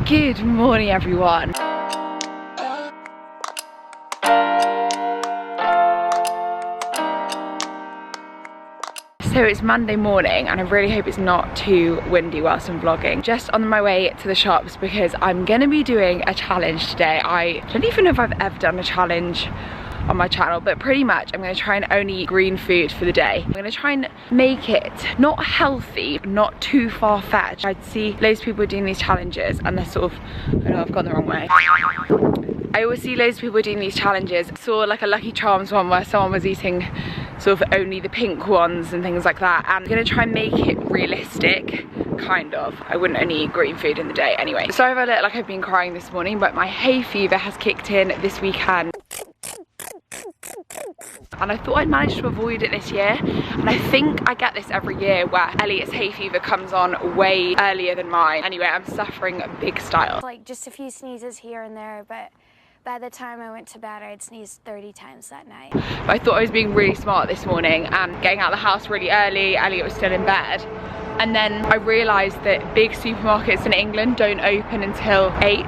Good morning, everyone. So it's Monday morning and I really hope it's not too windy whilst I'm vlogging. Just on my way to the shops because I'm gonna be doing a challenge today. I don't even know if I've ever done a challenge on my channel, but pretty much I'm gonna try and only eat green food for the day. I'm gonna try and make it not healthy, not too far-fetched. I see loads of people doing these challenges and they're sort of, oh no, I've gone the wrong way. I always see loads of people doing these challenges. I saw like a Lucky Charms one where someone was eating sort of only the pink ones and things like that. And I'm gonna try and make it realistic, kind of. I wouldn't only eat green food in the day anyway. Sorry if I look like I've been crying this morning, but my hay fever has kicked in this weekend. And I thought I'd managed to avoid it this year, and I think I get this every year where Elliot's hay fever comes on way earlier than mine. Anyway, I'm suffering big style. Like just a few sneezes here and there, but by the time I went to bed, I'd sneezed 30 times that night. But I thought I was being really smart this morning and getting out of the house really early. Elliot was still in bed. And then I realised that big supermarkets in England don't open until 8.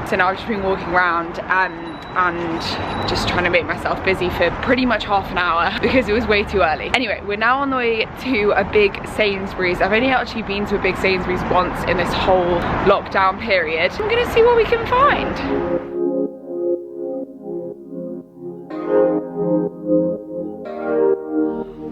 So now I've just been walking around and just trying to make myself busy for pretty much half an hour because it was way too early. Anyway, we're now on the way to a big Sainsbury's. I've only actually been to a big Sainsbury's once in this whole lockdown period. I'm gonna see what we can find.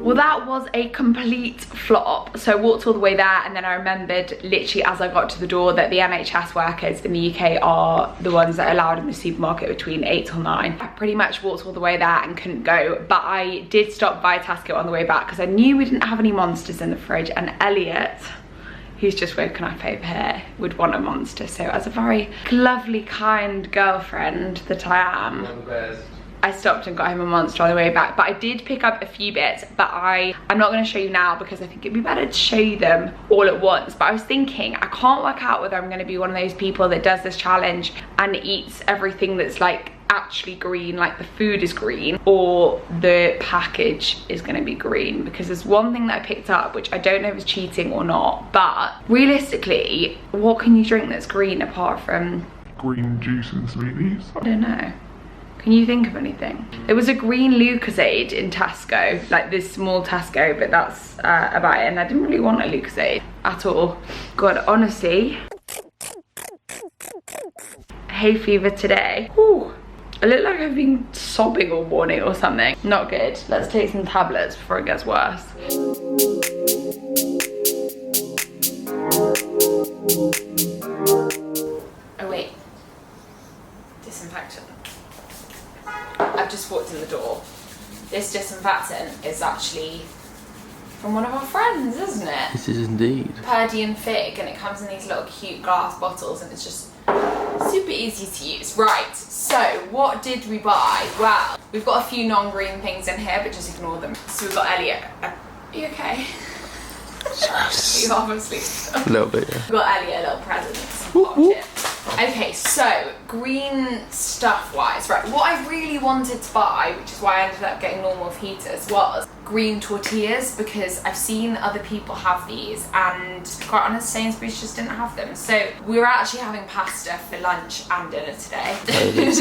Well, that was a complete flop. So I walked all the way there and then I remembered literally as I got to the door that the NHS workers in the UK are the ones that are allowed in the supermarket between 8 till 9. I pretty much walked all the way there and couldn't go, but I did stop by Tesco on the way back because I knew we didn't have any Monsters in the fridge, and Elliot, who's just woken up over here, would want a Monster. So as a very lovely, kind girlfriend that I am, I stopped and got him a Monster on the way back. But I did pick up a few bits, but I'm not going to show you now because I think it'd be better to show you them all at once. But I was thinking, I can't work out whether I'm going to be one of those people that does this challenge and eats everything that's like actually green, like the food is green, or the package is going to be green. Because there's one thing that I picked up which I don't know if it's cheating or not, but realistically, what can you drink that's green apart from green juice and smoothies? I don't know. Can you think of anything? There was a green Lucozade in Tesco, like this small Tesco, but that's about it. And I didn't really want a Lucozade at all. God, honestly, hay fever today. Ooh, I look like I've been sobbing all morning or something. Not good. Let's take some tablets before it gets worse. Oh wait, disinfectant. I've just walked in the door. This disinfectant is actually from one of our friends, isn't it? This is indeed. Purdy and Fig, and it comes in these little cute glass bottles and it's just super easy to use. Right, so what did we buy? Well, we've got a few non-green things in here, but just ignore them. So we've got Elliot. Are you okay? Are you half asleep? A little bit, yeah. We've got Elliot a little present, some hot chips. Okay, so green stuff wise, right, what I really wanted to buy, which is why I ended up getting normal fajitas, was green tortillas, because I've seen other people have these and quite honest, Sainsbury's just didn't have them. So we were actually having pasta for lunch and dinner today.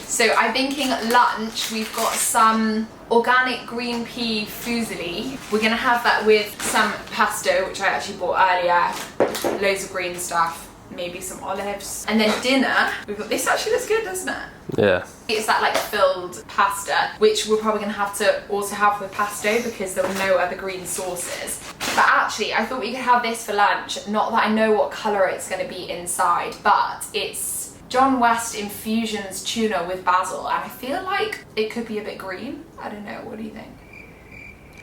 So I'm thinking lunch, we've got some organic green pea fusilli. We're gonna have that with some pesto, which I actually bought earlier, loads of green stuff, maybe some olives. And then dinner, we've got, this actually looks good, doesn't it? Yeah. It's that like filled pasta, which we're probably gonna have to also have with pesto because there were no other green sauces. But actually, I thought we could have this for lunch. Not that I know what colour it's gonna be inside, but it's John West Infusions tuna with basil, and I feel like it could be a bit green. I don't know, what do you think?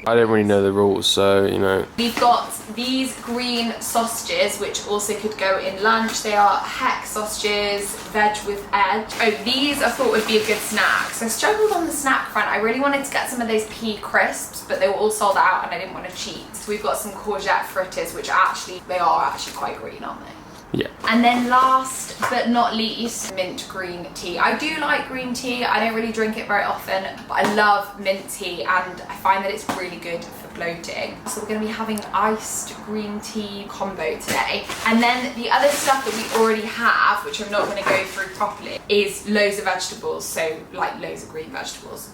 I don't really know the rules, so, you know. We've got these green sausages, which also could go in lunch. They are heck sausages, veg with edge. Oh, these I thought would be a good snack. So I struggled on the snack front. I really wanted to get some of those pea crisps, but they were all sold out and I didn't want to cheat. So we've got some courgette fritters, which actually, they are actually quite green, aren't they? Yeah. And then last but not least, mint green tea. I do like green tea. I don't really drink it very often, but I love mint tea and I find that it's really good for bloating. So we're going to be having iced green tea combo today. And then the other stuff that we already have, which I'm not going to go through properly, is loads of vegetables. So like loads of green vegetables.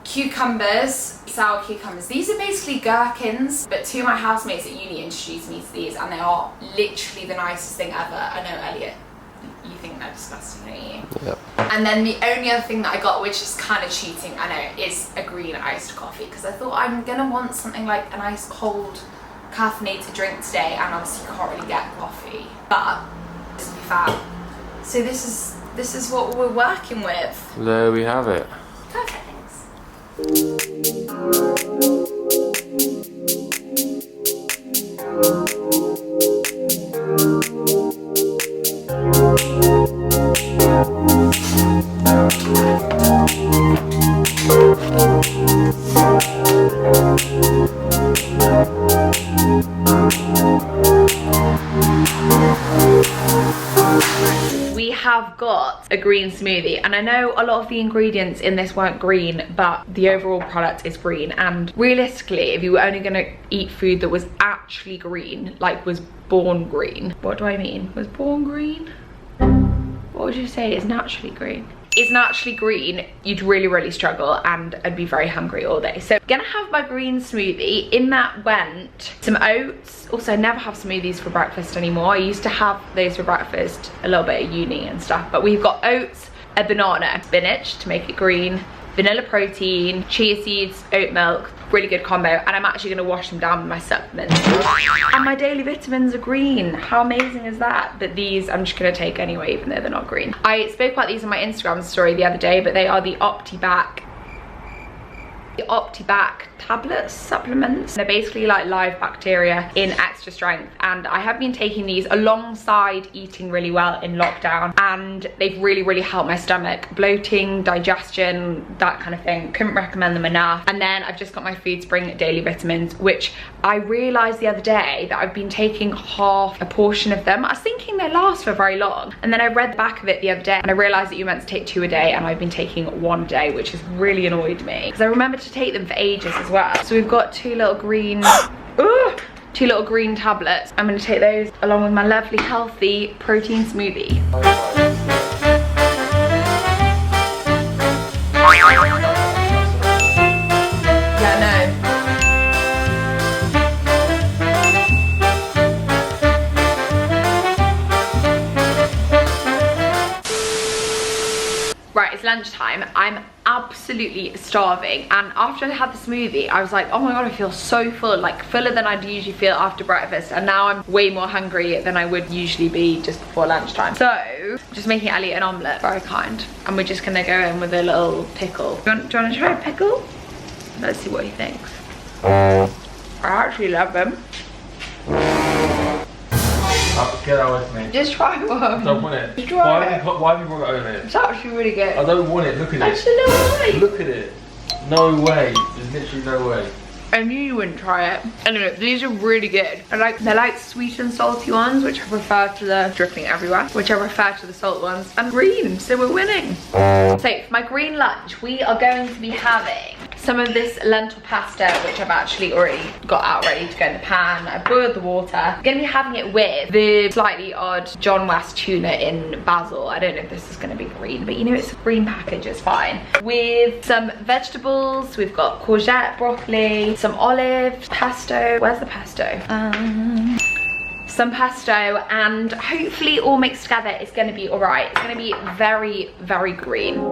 Cucumbers, sour cucumbers. These are basically gherkins, but two of my housemates at uni introduced me to these and they are literally the nicest thing ever. I know, Elliot, you think they're disgusting, don't you? Yep. And then the only other thing that I got, which is kind of cheating, I know, is a green iced coffee, because I thought I'm gonna want something like a nice cold caffeinated drink today, and obviously you can't really get coffee, but this will be fab. So this is what we're working with. There we have it. Perfect. We have got a green smoothie, and I know a lot of the ingredients in this weren't green, but the overall product is green. And realistically, if you were only going to eat food that was actually green, like was born green, what do I mean? Was born green? What would you say is naturally green? Is naturally green, you'd really struggle and I'd be very hungry all day. So I'm gonna have my green smoothie. In that went some oats. Also, I never have smoothies for breakfast anymore. I used to have those for breakfast a little bit at uni and stuff, but we've got oats, a banana, spinach to make it green, vanilla protein, chia seeds, oat milk, really good combo. And I'm actually gonna wash them down with my supplements. And my daily vitamins are green. How amazing is that? But these I'm just gonna take anyway, even though they're not green. I spoke about these on my Instagram story the other day, but they are the OptiBac tablets, supplements. They're basically like live bacteria in extra strength, and I have been taking these alongside eating really well in lockdown, and they've really helped my stomach, bloating, digestion, that kind of thing. Couldn't recommend them enough. And then I've just got my Food Spring daily vitamins, which I realized the other day that I've been taking half a portion of them. I was thinking they last for very long, and then I read the back of it the other day and I realized that you're meant to take 2 a day, and I've been taking 1 a day, which has really annoyed me because I remember to take them for ages as well. So we've got 2 little green tablets. I'm going to take those along with my lovely healthy protein smoothie. Yeah, no. Right, it's lunchtime. I'm absolutely starving, and after I had the smoothie I was like, oh my god, I feel so full, like fuller than I'd usually feel after breakfast, and now I'm way more hungry than I would usually be just before lunchtime. So I'm just making Elliot an omelette, very kind, and we're just gonna go in with a little pickle. Do you want to try a pickle? Let's see what he thinks. I actually love them. Get away from me. Just try one. I don't want it. Try it. Why have you brought it over here? It's actually really good. I don't want it. Look at Actually, no way. it. Look at it. No way. There's literally no way. I knew you wouldn't try it. Anyway, these are really good. They're like sweet and salty ones, which I prefer to the dripping everywhere, which I prefer to the salt ones. And green, so we're winning. So for my green lunch, we are going to be having some of this lentil pasta, which I've actually already got out ready to go in the pan. I boiled the water. I'm gonna be having it with the slightly odd John West tuna in basil. I don't know if this is gonna be green, but you know, it's a green package, it's fine. With some vegetables, we've got courgette, broccoli, some olives, pesto. Where's the pesto? Some pesto, and hopefully all mixed together it's gonna be all right. It's gonna be very green.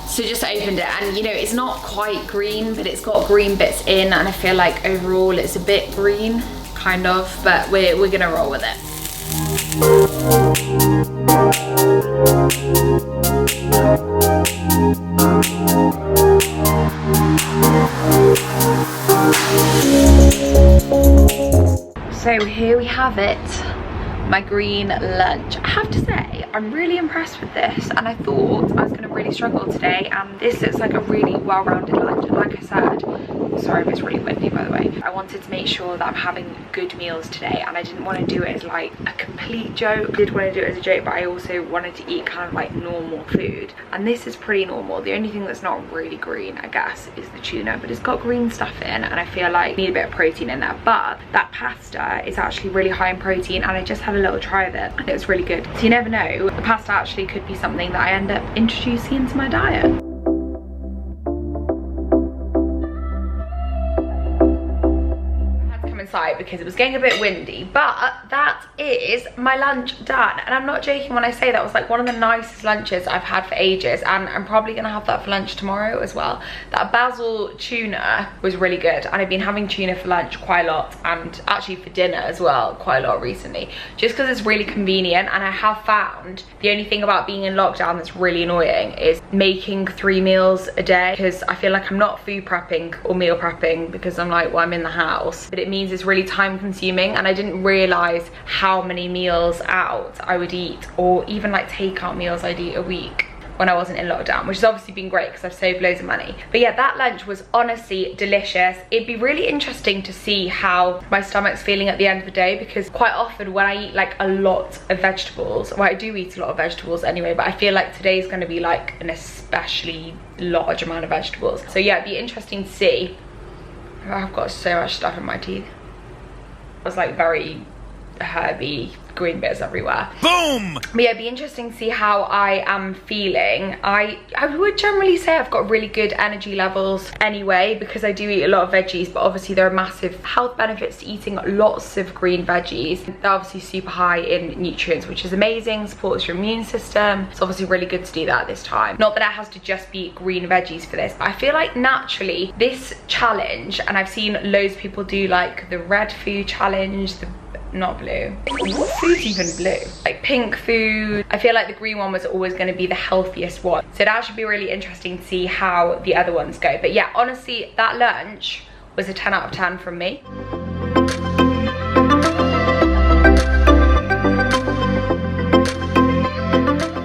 So just opened it, and you know, it's not quite green, but it's got green bits in, and I feel like overall it's a bit green, kind of, but we're gonna roll with it. So here we have it. my green lunch. I have to say, I'm really impressed with this, and I thought I was going to really struggle today, and this looks like a really well-rounded lunch. And like I said, sorry if it's really windy by the way, I wanted to make sure that I'm having good meals today, and I didn't want to do it as like a complete joke. I did want to do it as a joke, but I also wanted to eat kind of like normal food, and this is pretty normal. The only thing that's not really green, I guess, is the tuna, but it's got green stuff in, and I feel like I need a bit of protein in there. But that pasta is actually really high in protein, and I just had a little try of it and it was really good. So you never know, the pasta actually could be something that I end up introducing into my diet. Inside because it was getting a bit windy, but that is my lunch done, and I'm not joking when I say that was like one of the nicest lunches I've had for ages, and I'm probably gonna have that for lunch tomorrow as well. That basil tuna was really good, and I've been having tuna for lunch quite a lot, and actually for dinner as well quite a lot recently, just because it's really convenient. And I have found the only thing about being in lockdown that's really annoying is making 3 meals a day, because I feel like I'm not food prepping or meal prepping because I'm like, well, I'm in the house, but it means it's really time consuming, and I didn't realize how many meals out I would eat, or even like takeout meals I'd eat a week when I wasn't in lockdown, which has obviously been great because I've saved loads of money. But yeah, that lunch was honestly delicious. It'd be really interesting to see how my stomach's feeling at the end of the day, because quite often when I eat like a lot of vegetables, well, I do eat a lot of vegetables anyway, but I feel like today's gonna be like an especially large amount of vegetables. So yeah, it'd be interesting to see. I've got so much stuff in my teeth. It was like very herby, green bits everywhere. Boom! But yeah, it'd be interesting to see how I am feeling. I would generally say I've got really good energy levels anyway, because I do eat a lot of veggies, but obviously there are massive health benefits to eating lots of green veggies. They're obviously super high in nutrients, which is amazing, supports your immune system. It's obviously really good to do that at this time. Not that it has to just be green veggies for this, but I feel like naturally this challenge, and I've seen loads of people do like the red food challenge, the not blue. What food's even blue? Like pink food. I feel like the green one was always going to be the healthiest one. So that should be really interesting to see how the other ones go. But yeah, honestly, that lunch was a 10 out of 10 from me.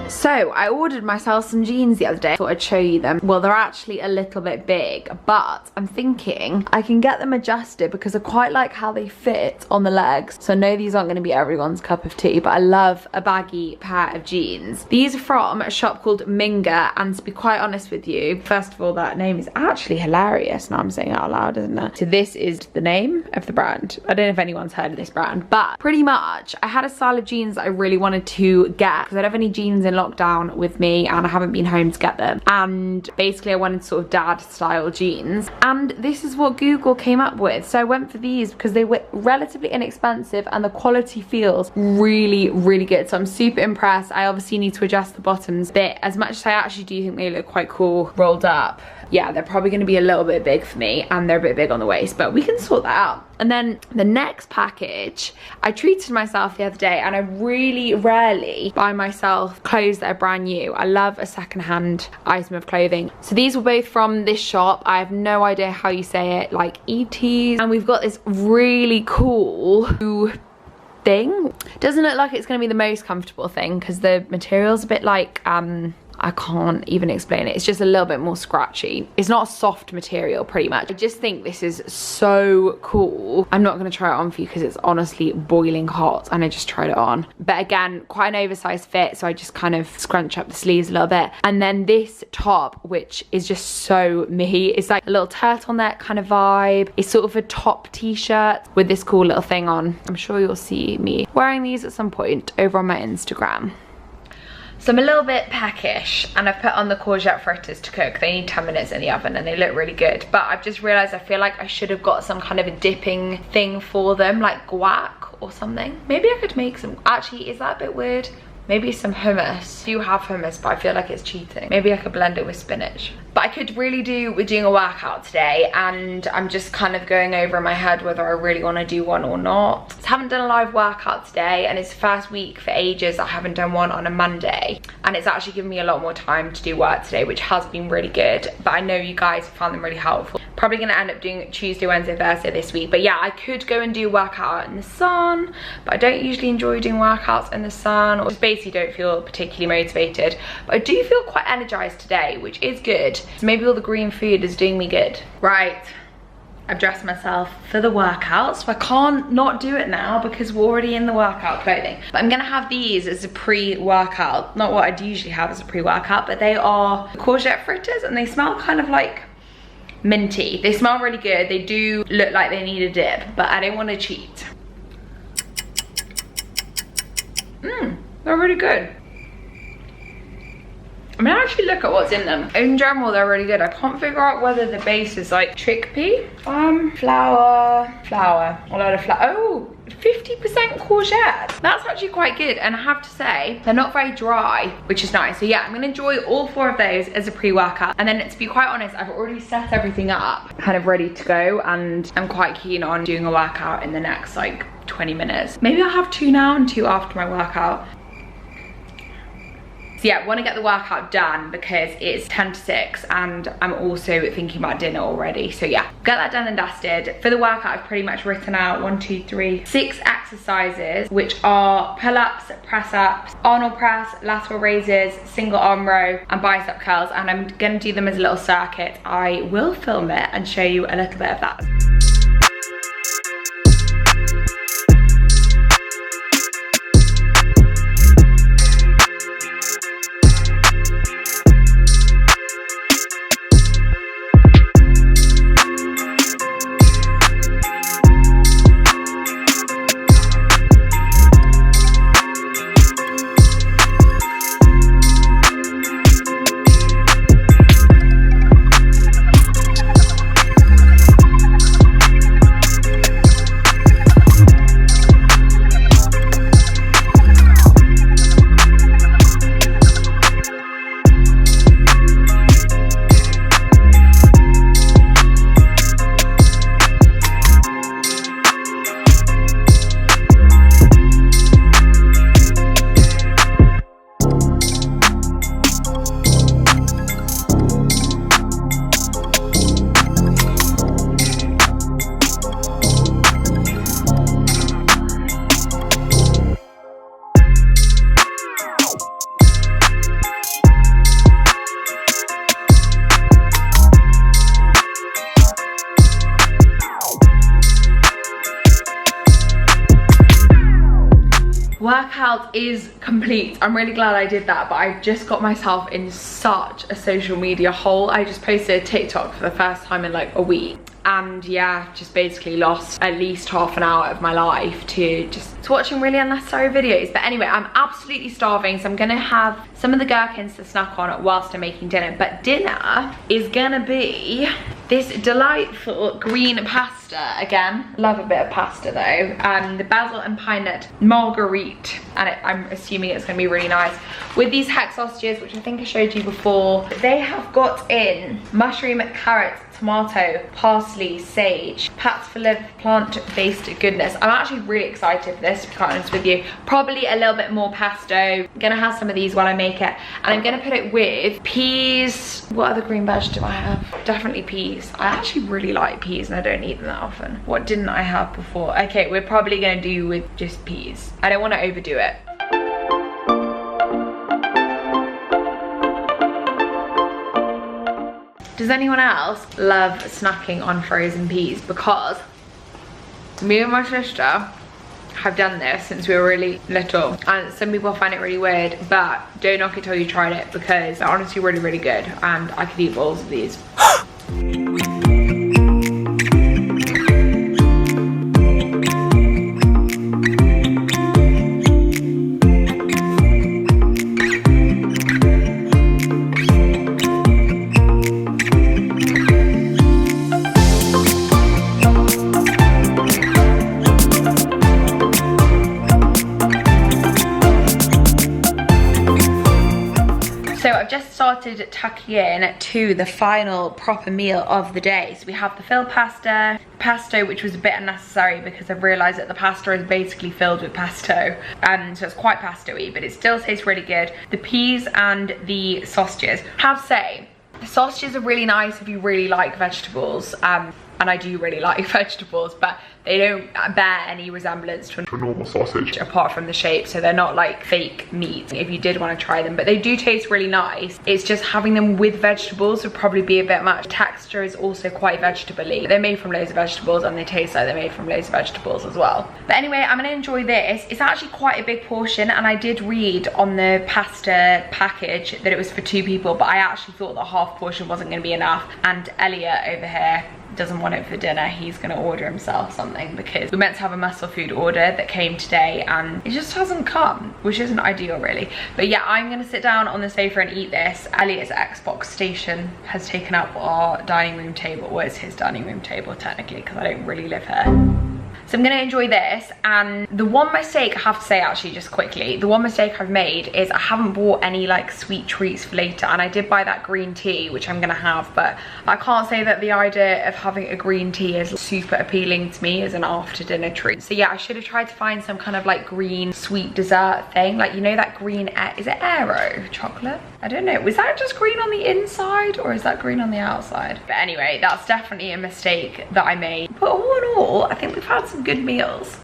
So I ordered myself some jeans the other day. I thought I'd show you them. Well, they're actually a little bit big, but I'm thinking I can get them adjusted because I quite like how they fit on the legs. So I know these aren't going to be everyone's cup of tea, but I love a baggy pair of jeans. These are from a shop called Minga, and to be quite honest with you, first of all, that name is actually hilarious. Now I'm saying it out loud, isn't it? So this is the name of the brand. I don't know if anyone's heard of this brand, but pretty much I had a style of jeans that I really wanted to get because I don't have any jeans in lockdown with me, and I haven't been home to get them, and basically I wanted sort of dad style jeans, and this is what Google came up with. So I went for these because they were relatively inexpensive and the quality feels really, really good. So I'm super impressed. I obviously need to adjust the bottoms a bit, as much as I actually do think they look quite cool rolled up. Yeah, they're probably going to be a little bit big for me, and they're a bit big on the waist, but we can sort that out. And then the next package, I treated myself the other day, and I really rarely buy myself clothes that are brand new. I love a secondhand item of clothing. So these were both from this shop. I have no idea how you say it, like ETs. And we've got this really cool thing. Doesn't look like it's going to be the most comfortable thing because the material's a bit like I can't even explain it. It's just a little bit more scratchy. It's not a soft material, pretty much. I just think this is so cool. I'm not gonna try it on for you because it's honestly boiling hot, and I just tried it on. But again, quite an oversized fit, so I just kind of scrunch up the sleeves a little bit. And then this top, which is just so me. It's like a little turtleneck kind of vibe. It's sort of a top t-shirt with this cool little thing on. I'm sure you'll see me wearing these at some point over on my Instagram. So I'm a little bit peckish, and I've put on the courgette fritters to cook. They need 10 minutes in the oven and they look really good. But I've just realised I feel like I should have got some kind of a dipping thing for them, like guac or something. Maybe I could make some. Actually, is that a bit weird? Maybe some hummus. I do have hummus, but I feel like it's cheating. Maybe I could blend it with spinach. But I could really do with doing a workout today, and I'm just kind of going over in my head whether I really want to do one or not. I haven't done a live workout today, and it's the first week for ages I haven't done one on a Monday. and it's actually given me a lot more time to do work today, which has been really good. But I know you guys found them really helpful. Probably gonna end up doing Tuesday, Wednesday, Thursday this week. But yeah, I could go and do a workout out in the sun, but I don't usually enjoy doing workouts in the sun, or just basically don't feel particularly motivated. But I do feel quite energized today, which is good. So maybe all the green food is doing me good. Right, I've dressed myself for the workout, so I can't not do it now because we're already in the workout clothing. But I'm gonna have these as a pre-workout. Not what I'd usually have as a pre-workout, but they are courgette fritters and they smell kind of like minty. They smell really good. They do look like they need a dip, but I don't want to cheat. They're really good. I'm gonna actually look at what's in them. In general, they're really good. I can't figure out whether the base is like chickpea, flour, a lot of flour. Oh, 50% courgette. That's actually quite good. And I have to say, they're not very dry, which is nice. So yeah, I'm gonna enjoy all 4 of those as a pre-workout. And then to be quite honest, I've already set everything up, kind of ready to go. And I'm quite keen on doing a workout in the next like 20 minutes. Maybe I'll have 2 now and 2 after my workout. So yeah, I want to get the workout done because it's 10 to 6 and I'm also thinking about dinner already. So yeah, get that done and dusted. For the workout, I've pretty much written out 6 exercises, which are pull-ups, press-ups, Arnold press, lateral raises, single arm row, and bicep curls. And I'm going to do them as a little circuit. I will film it and show you a little bit of that. Workout is complete. I'm really glad I did that, but I just got myself in such a social media hole. I just posted a TikTok for the first time in like a week, and yeah, just basically lost at least half an hour of my life to watching really unnecessary videos. But anyway, I'm absolutely starving, so I'm gonna have some of the gherkins to snack on whilst I'm making dinner. But dinner is gonna be this delightful green pasta again. Love a bit of pasta though. The basil and pine nut marguerite, and I'm assuming it's gonna be really nice. With these hack sausages, which I think I showed you before, they have got in mushroom, carrot, tomato, parsley, sage, pats full of plant-based goodness. I'm actually really excited for this, to be quite honest with you. Probably a little bit more pesto. I'm gonna have some of these while I make it, and I'm gonna put it with peas. What other green veg do I have? Definitely peas. I actually really like peas and I don't eat them that often. What didn't I have before? Okay, we're probably gonna do with just peas. I don't want to overdo it. Does anyone else love snacking on frozen peas? Because me and my sister have done this since we were really little, and some people find it really weird, but don't knock it till you tried it, because they're honestly really, really good, and I could eat balls of these. I've just started tucking in to the final proper meal of the day. So we have the filled pasta, pesto, which was a bit unnecessary because I've realised that the pasta is basically filled with pesto. So it's quite pesto-y, but it still tastes really good. The peas and the sausages. I have to say, the sausages are really nice if you really like vegetables. And I do really like vegetables, but they don't bear any resemblance to A normal sausage. apart from the shape, so they're not like fake meat if you did want to try them, but they do taste really nice. It's just having them with vegetables would probably be a bit much. Texture is also quite vegetable-y. They're made from loads of vegetables and they taste like they're made from loads of vegetables as well. But anyway, I'm gonna enjoy this. It's actually quite a big portion, and I did read on the pasta package that it was for 2 people, but I actually thought the half portion wasn't gonna be enough. And Elliot over here doesn't want it for dinner. He's gonna order himself something because we're meant to have a muscle food order that came today and it just hasn't come, which isn't ideal really. But yeah, I'm gonna sit down on the sofa and eat this. Elliot's Xbox station has taken up our dining room table. Well, it's his dining room table technically because I don't really live here. So I'm gonna enjoy this. And the one mistake I have to say, actually, just quickly, the one mistake I've made is I haven't bought any like sweet treats for later. And I did buy that green tea, which I'm gonna have, but I can't say that the idea of having a green tea is super appealing to me as an after dinner treat. So yeah, I should have tried to find some kind of like green sweet dessert thing. Like, you know that green, is it Aero chocolate? I don't know. Was that just green on the inside or is that green on the outside? But anyway, that's definitely a mistake that I made. But all in all, I think we've had some good meals.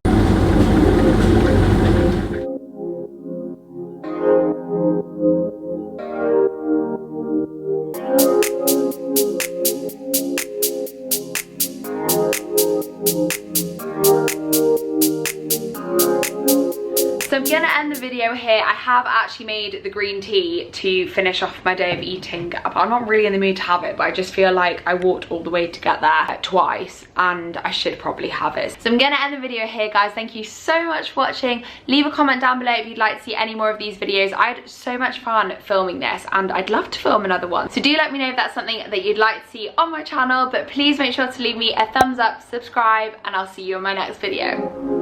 So I'm gonna end the video here. I have actually made the green tea to finish off my day of eating, but I'm not really in the mood to have it, but I just feel like I walked all the way to get there twice and I should probably have it. So I'm gonna end the video here, guys. Thank you so much for watching. Leave a comment down below if you'd like to see any more of these videos. I had so much fun filming this and I'd love to film another one. So do let me know if that's something that you'd like to see on my channel, but please make sure to leave me a thumbs up, subscribe, and I'll see you in my next video.